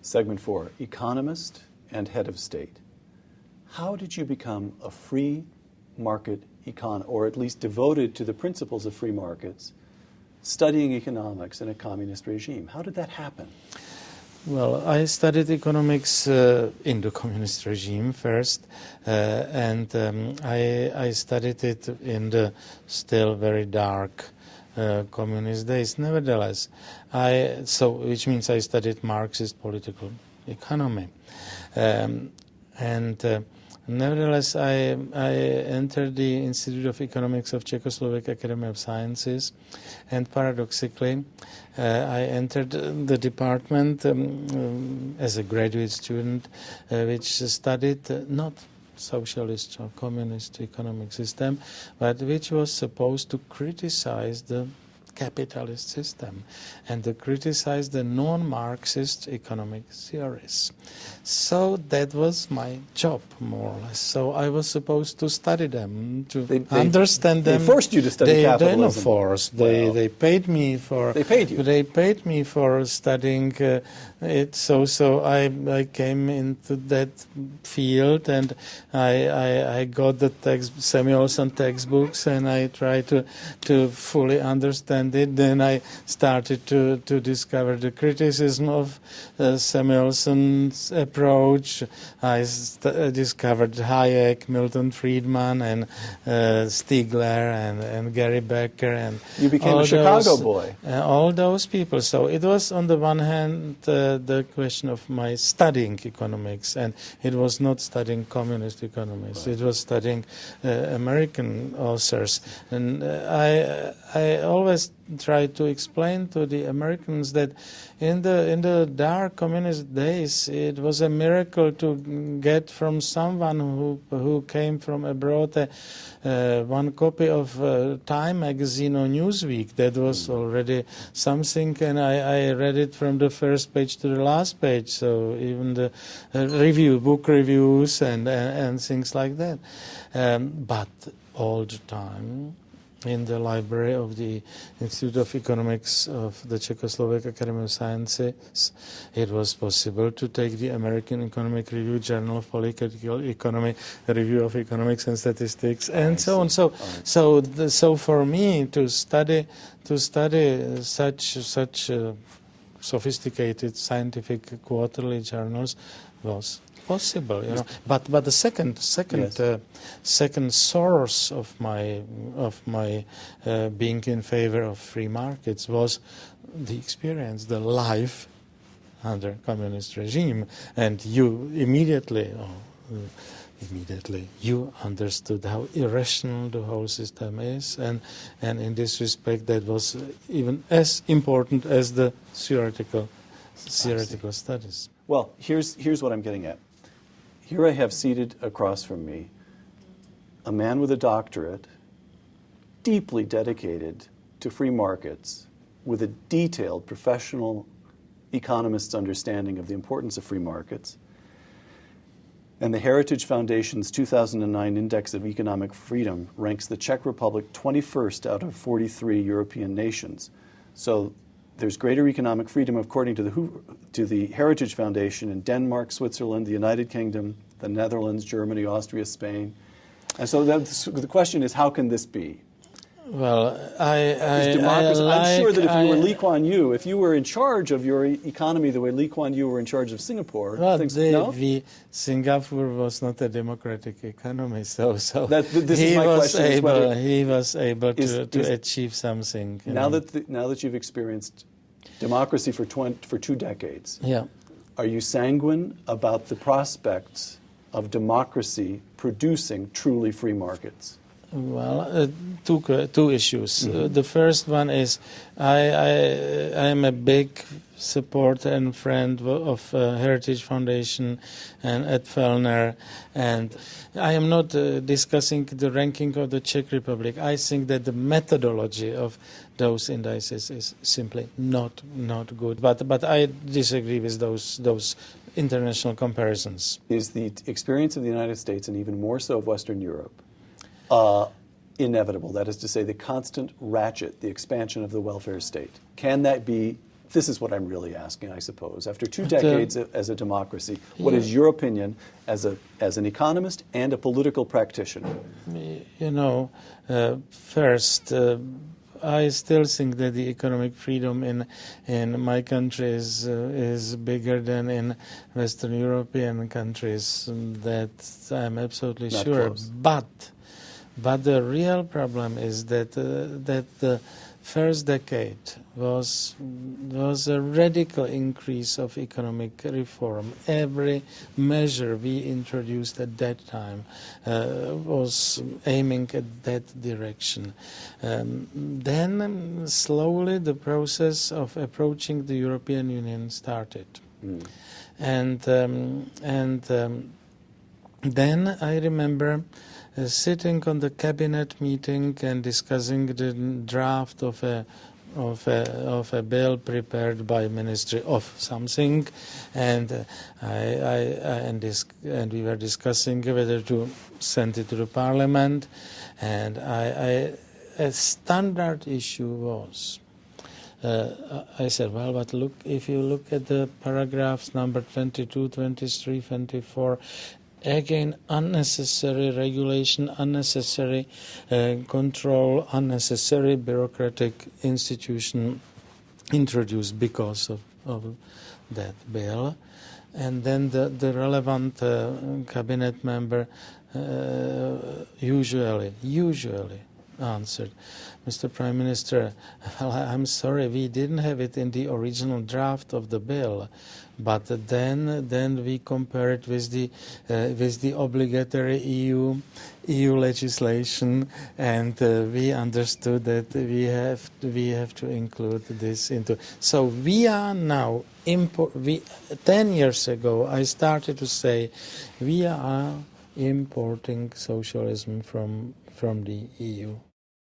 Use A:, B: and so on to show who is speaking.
A: Segment 4, economist and head of state. How did you become a free market or at least devoted to the principles of free markets, studying economics in a communist regime? How did that happen?
B: Well, I studied economics in the communist regime first, and I studied it in the still very dark communist days. Nevertheless, which means I studied Marxist political economy, nevertheless, I entered the Institute of Economics of Czechoslovak Academy of Sciences, and paradoxically, I entered the department as a graduate student, which studied not socialist or communist economic system, but which was supposed to criticize the capitalist system and to criticize the non-Marxist economic theories. So that was my job, more or less. So I was supposed to study them, to understand them.
A: They forced you to study capitalism.
B: They no force. They paid me for.
A: They paid you.
B: They paid me for studying it. So I came into that field, and I got the Samuelson textbooks, and I tried to fully understand it. Then I started to discover the criticism of Samuelson's approach. I discovered Hayek, Milton Friedman, and Stigler, and Gary Becker, and
A: you became a Chicago boy.
B: All those people. So it was on the one hand the question of my studying economics, and it was not studying communist economics. Right. It was studying American authors, and I always try to explain to the Americans that in the dark communist days, it was a miracle to get from someone who came from abroad one copy of Time magazine or Newsweek. That was already something, and I read it from the first page to the last page. So even the book reviews and things like that. But all the time, in the library of the Institute of Economics of the Czechoslovak Academy of Sciences, it was possible to take the American Economic Review, Journal of Political Economy, Review of Economics and Statistics, and so on. So for me to study such sophisticated scientific quarterly journals was possible, you know. But the second source of my being in favor of free markets was the experience, the life under communist regime, and you immediately you understood how irrational the whole system is, and in this respect that was even as important as the theoretical studies.
A: Well, here's what I'm getting at. Here I have seated across from me a man with a doctorate, deeply dedicated to free markets, with a detailed professional economist's understanding of the importance of free markets. And the Heritage Foundation's 2009 Index of Economic Freedom ranks the Czech Republic 21st out of 43 European nations. So there's greater economic freedom, according to the Heritage Foundation, in Denmark, Switzerland, the United Kingdom, the Netherlands, Germany, Austria, Spain. And so the question is, how can this be?
B: Well,
A: I'm sure that if you were Lee Kuan Yew, if you were in charge of your economy the way Lee Kuan Yew were in charge of Singapore,
B: Singapore was not a democratic economy, so he was able to achieve something.
A: Now that you've experienced democracy for 2 decades,
B: yeah,
A: are you sanguine about the prospects of democracy producing truly free markets?
B: Well, two issues.
A: Mm-hmm.
B: The first one is I am a big supporter and friend of Heritage Foundation and Ed Fellner, and I am not discussing the ranking of the Czech Republic. I think that the methodology of those indices is simply not good. But I disagree with those international comparisons.
A: Is the experience of the United States, and even more so of Western Europe, inevitable? That is to say, the constant ratchet, the expansion of the welfare state. Can that be this is what I'm really asking, I suppose. After 2 decades as a democracy, what is your opinion as an economist and a political practitioner?
B: You know, first, I still think that the economic freedom in my country is bigger than in Western European countries. That I'm absolutely
A: Not
B: sure.
A: close.
B: But the real problem is that the first decade was a radical increase of economic reform. Every measure we introduced at that time was aiming at that direction. Then slowly the process of approaching the European Union started. And then I remember sitting on the cabinet meeting and discussing the draft of a bill prepared by Ministry of something, and we were discussing whether to send it to the Parliament, and a standard issue was. I said, well, but look, if you look at the paragraphs number 22, 23, 24, again, unnecessary regulation, unnecessary control, unnecessary bureaucratic institution introduced because of that bill. And then the relevant cabinet member usually answered, Mr. Prime Minister, well, I'm sorry, we didn't have it in the original draft of the bill. But then we compare it with the obligatory EU legislation, and we understood that we have to include this into. So we are now 10 years ago I started to say we are importing socialism from the EU.